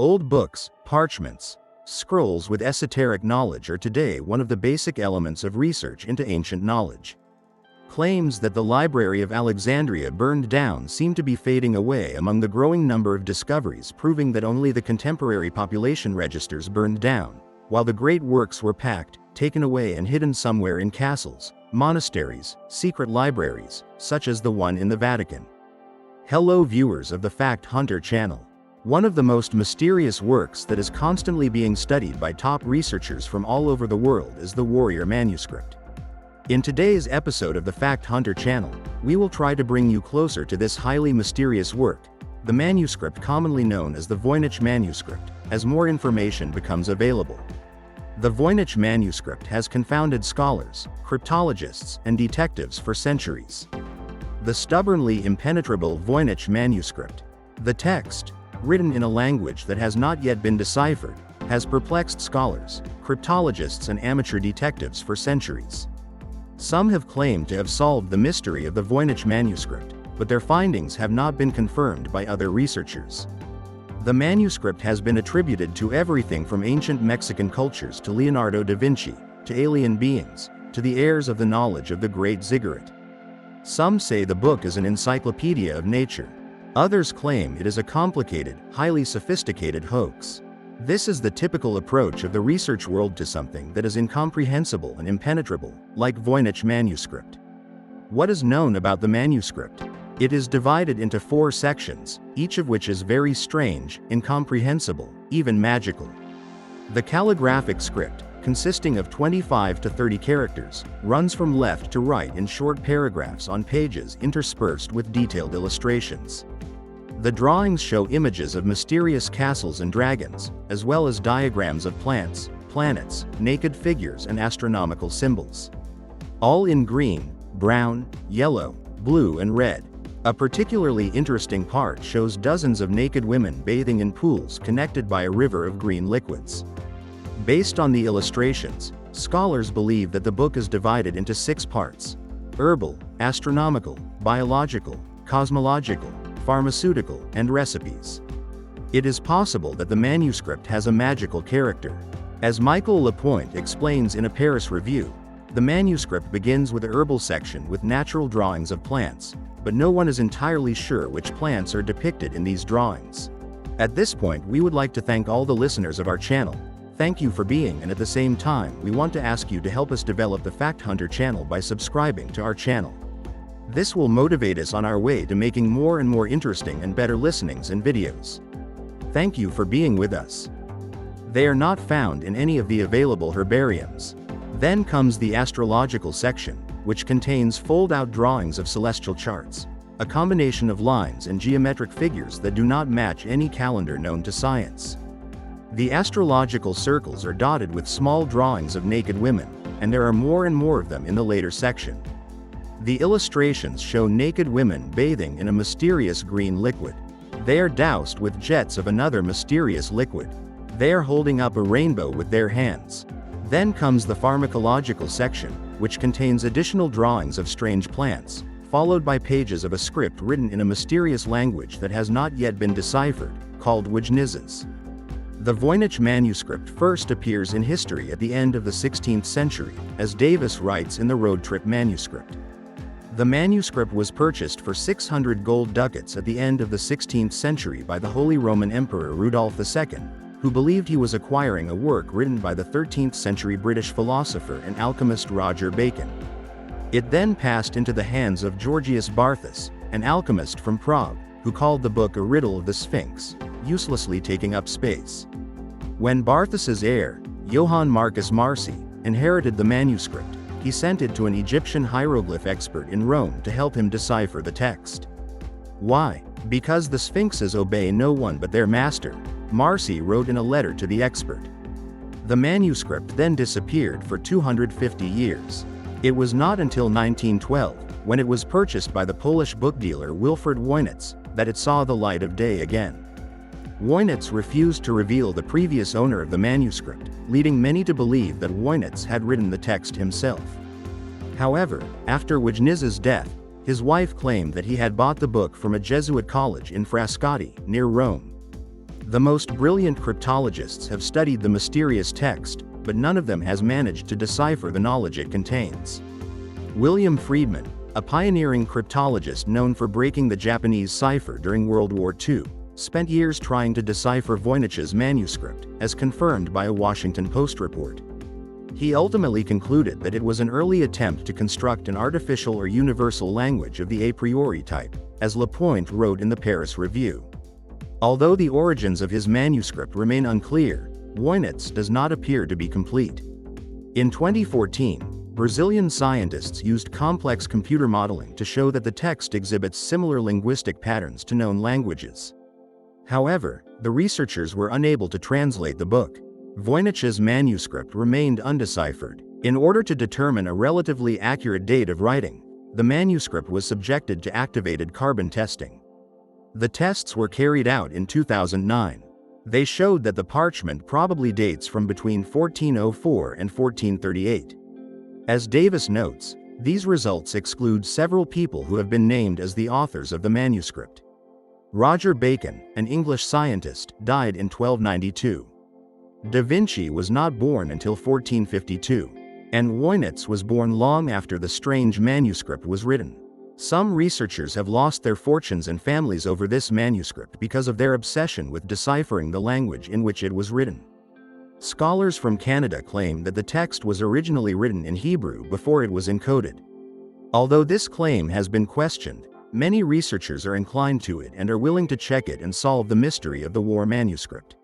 Old books, parchments, scrolls with esoteric knowledge are today one of the basic elements of research into ancient knowledge. Claims that the Library of Alexandria burned down seem to be fading away among the growing number of discoveries proving that only the contemporary population registers burned down, while the great works were packed, taken away and hidden somewhere in castles, monasteries, secret libraries, such as the one in the Vatican. Hello viewers of the Fact Hunter channel. One of the most mysterious works that is constantly being studied by top researchers from all over the world is the Voynich Manuscript. In today's episode of the Fact Hunter channel, we will try to bring you closer to this highly mysterious work, the manuscript commonly known as the Voynich Manuscript, as more information becomes available. The Voynich Manuscript has confounded scholars, cryptologists, and detectives for centuries. The stubbornly impenetrable Voynich Manuscript, the text, written in a language that has not yet been deciphered, has perplexed scholars, cryptologists and amateur detectives for centuries. Some have claimed to have solved the mystery of the Voynich Manuscript, but their findings have not been confirmed by other researchers. The manuscript has been attributed to everything from ancient Mexican cultures to Leonardo da Vinci, to alien beings, to the heirs of the knowledge of the great ziggurat. Some say the book is an encyclopedia of nature. Others claim it is a complicated, highly sophisticated hoax. This is the typical approach of the research world to something that is incomprehensible and impenetrable, like Voynich Manuscript. What is known about the manuscript? It is divided into 4 sections, each of which is very strange, incomprehensible, even magical. The calligraphic script, consisting of 25 to 30 characters, runs from left to right in short paragraphs on pages interspersed with detailed illustrations. The drawings show images of mysterious castles and dragons, as well as diagrams of plants, planets, naked figures and astronomical symbols. All in green, brown, yellow, blue and red. A particularly interesting part shows dozens of naked women bathing in pools connected by a river of green liquids. Based on the illustrations, scholars believe that the book is divided into 6 parts: herbal, astronomical, biological, cosmological, pharmaceutical, and recipes. It is possible that the manuscript has a magical character. As Michael Lapointe explains in a Paris review, the manuscript begins with the herbal section with natural drawings of plants, but no one is entirely sure which plants are depicted in these drawings. At this point, we would like to thank all the listeners of our channel. Thank you for being, and at the same time, we want to ask you to help us develop the Fact Hunter channel by subscribing to our channel. This will motivate us on our way to making more and more interesting and better listenings and videos. Thank you for being with us. They are not found in any of the available herbariums. Then comes the astrological section, which contains fold-out drawings of celestial charts, a combination of lines and geometric figures that do not match any calendar known to science. The astrological circles are dotted with small drawings of naked women, and there are more and more of them in the later section. The illustrations show naked women bathing in a mysterious green liquid. They are doused with jets of another mysterious liquid. They are holding up a rainbow with their hands. Then comes the pharmacological section, which contains additional drawings of strange plants, followed by pages of a script written in a mysterious language that has not yet been deciphered, called Wujnizes. The Voynich Manuscript first appears in history at the end of the 16th century, as Davis writes in the Road Trip Manuscript. The manuscript was purchased for 600 gold ducats at the end of the 16th century by the Holy Roman Emperor Rudolf II, who believed he was acquiring a work written by the 13th century British philosopher and alchemist Roger Bacon. It then passed into the hands of Georgius Barthus, an alchemist from Prague, who called the book a riddle of the Sphinx, uselessly taking up space. When Barthus's heir, Johann Marcus Marci, inherited the manuscript, he sent it to an Egyptian hieroglyph expert in Rome to help him decipher the text. Why? Because the Sphinxes obey no one but their master, Marci wrote in a letter to the expert. The manuscript then disappeared for 250 years. It was not until 1912, when it was purchased by the Polish book dealer Wilfrid Voynich, that it saw the light of day again. Voynich refused to reveal the previous owner of the manuscript, leading many to believe that Voynich had written the text himself. However, after Wujnizes' death, his wife claimed that he had bought the book from a Jesuit college in Frascati, near Rome. The most brilliant cryptologists have studied the mysterious text, but none of them has managed to decipher the knowledge it contains. William Friedman, a pioneering cryptologist known for breaking the Japanese cipher during World War II, spent years trying to decipher Voynich's manuscript, as confirmed by a Washington Post report. He ultimately concluded that it was an early attempt to construct an artificial or universal language of the a priori type, as Lapointe wrote in the Paris Review. Although the origins of his manuscript remain unclear, Voynich's does not appear to be complete. In 2014, Brazilian scientists used complex computer modeling to show that the text exhibits similar linguistic patterns to known languages. However, the researchers were unable to translate the book. Voynich's manuscript remained undeciphered. In order to determine a relatively accurate date of writing, the manuscript was subjected to activated carbon testing. The tests were carried out in 2009. They showed that the parchment probably dates from between 1404 and 1438. As Davis notes, these results exclude several people who have been named as the authors of the manuscript. Roger Bacon, an English scientist, died in 1292. Da Vinci was not born until 1452, and Voynich was born long after the strange manuscript was written. Some researchers have lost their fortunes and families over this manuscript because of their obsession with deciphering the language in which it was written. Scholars from Canada claim that the text was originally written in Hebrew before it was encoded. Although this claim has been questioned, many researchers are inclined to it and are willing to check it and solve the mystery of the war manuscript.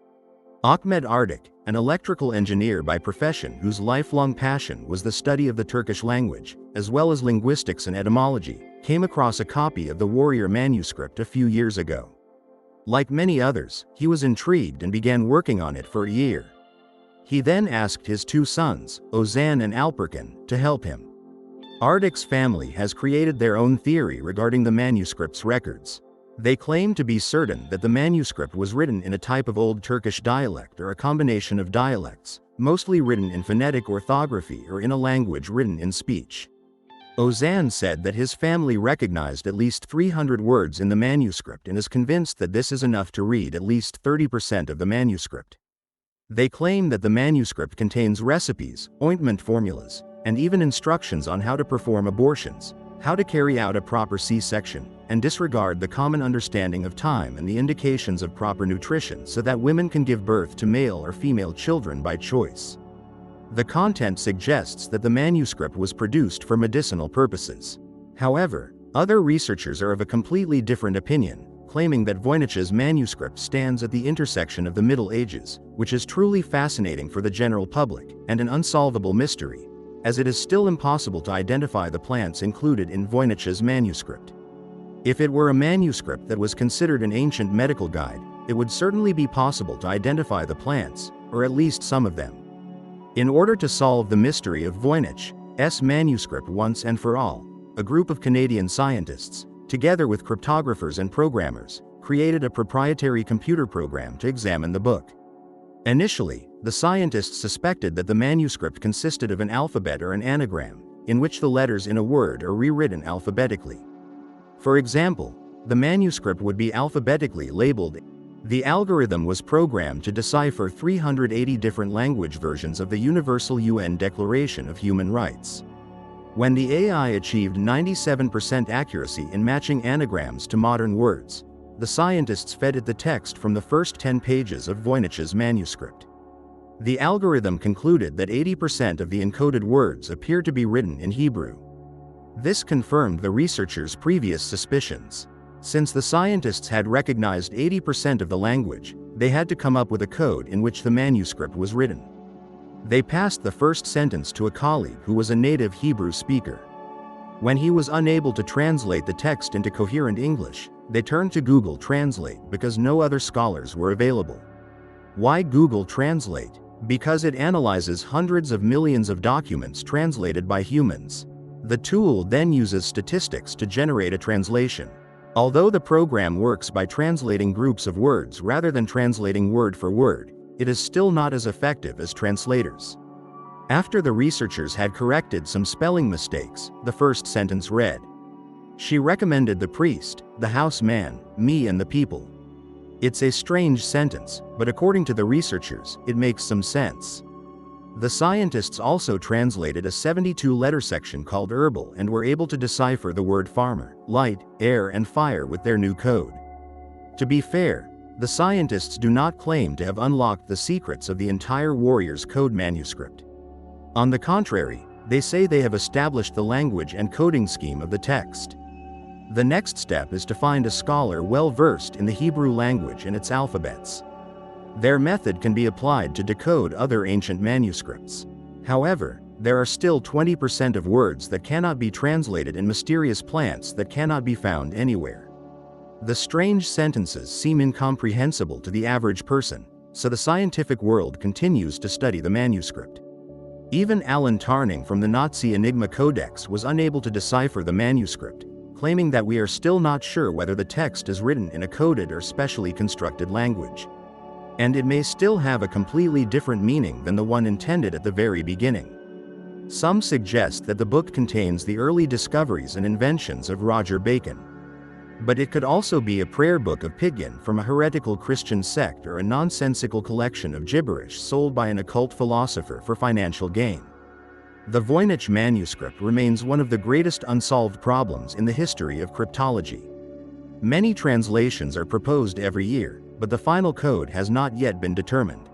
Ahmet Ardik, an electrical engineer by profession whose lifelong passion was the study of the Turkish language, as well as linguistics and etymology, came across a copy of the Warrior manuscript a few years ago. Like many others, he was intrigued and began working on it for a year. He then asked his two sons, Ozan and Alperkin, to help him. Ardik's family has created their own theory regarding the manuscript's records. They claim to be certain that the manuscript was written in a type of Old Turkish dialect or a combination of dialects, mostly written in phonetic orthography or in a language written in speech. Ozan said that his family recognized at least 300 words in the manuscript and is convinced that this is enough to read at least 30% of the manuscript. They claim that the manuscript contains recipes, ointment formulas, and even instructions on how to perform abortions, how to carry out a proper C-section, and disregard the common understanding of time and the indications of proper nutrition so that women can give birth to male or female children by choice. The content suggests that the manuscript was produced for medicinal purposes. However, other researchers are of a completely different opinion, claiming that Voynich's manuscript stands at the intersection of the Middle Ages, which is truly fascinating for the general public, and an unsolvable mystery, as it is still impossible to identify the plants included in Voynich's manuscript. If it were a manuscript that was considered an ancient medical guide, it would certainly be possible to identify the plants, or at least some of them. In order to solve the mystery of Voynich's manuscript once and for all, a group of Canadian scientists, together with cryptographers and programmers, created a proprietary computer program to examine the book. Initially, the scientists suspected that the manuscript consisted of an alphabet or an anagram, in which the letters in a word are rewritten alphabetically. For example, the manuscript would be alphabetically labeled. The algorithm was programmed to decipher 380 different language versions of the Universal UN Declaration of Human Rights. When the AI achieved 97% accuracy in matching anagrams to modern words, the scientists fed it the text from the first 10 pages of Voynich's manuscript. The algorithm concluded that 80% of the encoded words appeared to be written in Hebrew. This confirmed the researchers' previous suspicions. Since the scientists had recognized 80% of the language, they had to come up with a code in which the manuscript was written. They passed the first sentence to a colleague who was a native Hebrew speaker. When he was unable to translate the text into coherent English, they turned to Google Translate because no other scholars were available. Why Google Translate? Because it analyzes hundreds of millions of documents translated by humans. The tool then uses statistics to generate a translation. Although the program works by translating groups of words rather than translating word for word, it is still not as effective as translators. After the researchers had corrected some spelling mistakes, the first sentence read, "She recommended the priest, the house man, me and the people." It's a strange sentence, but according to the researchers, it makes some sense. The scientists also translated a 72-letter section called herbal and were able to decipher the word farmer, light, air and fire with their new code. To be fair, the scientists do not claim to have unlocked the secrets of the entire Warrior's Code manuscript. On the contrary, they say they have established the language and coding scheme of the text. The next step is to find a scholar well-versed in the Hebrew language and its alphabets. Their method can be applied to decode other ancient manuscripts. However, there are still 20% of words that cannot be translated in mysterious plants that cannot be found anywhere. The strange sentences seem incomprehensible to the average person, so the scientific world continues to study the manuscript. Even Alan Turing from the Nazi Enigma Codex was unable to decipher the manuscript, claiming that we are still not sure whether the text is written in a coded or specially constructed language. And it may still have a completely different meaning than the one intended at the very beginning. Some suggest that the book contains the early discoveries and inventions of Roger Bacon. But it could also be a prayer book of Pidgin from a heretical Christian sect or a nonsensical collection of gibberish sold by an occult philosopher for financial gain. The Voynich Manuscript remains one of the greatest unsolved problems in the history of cryptology. Many translations are proposed every year, but the final code has not yet been determined.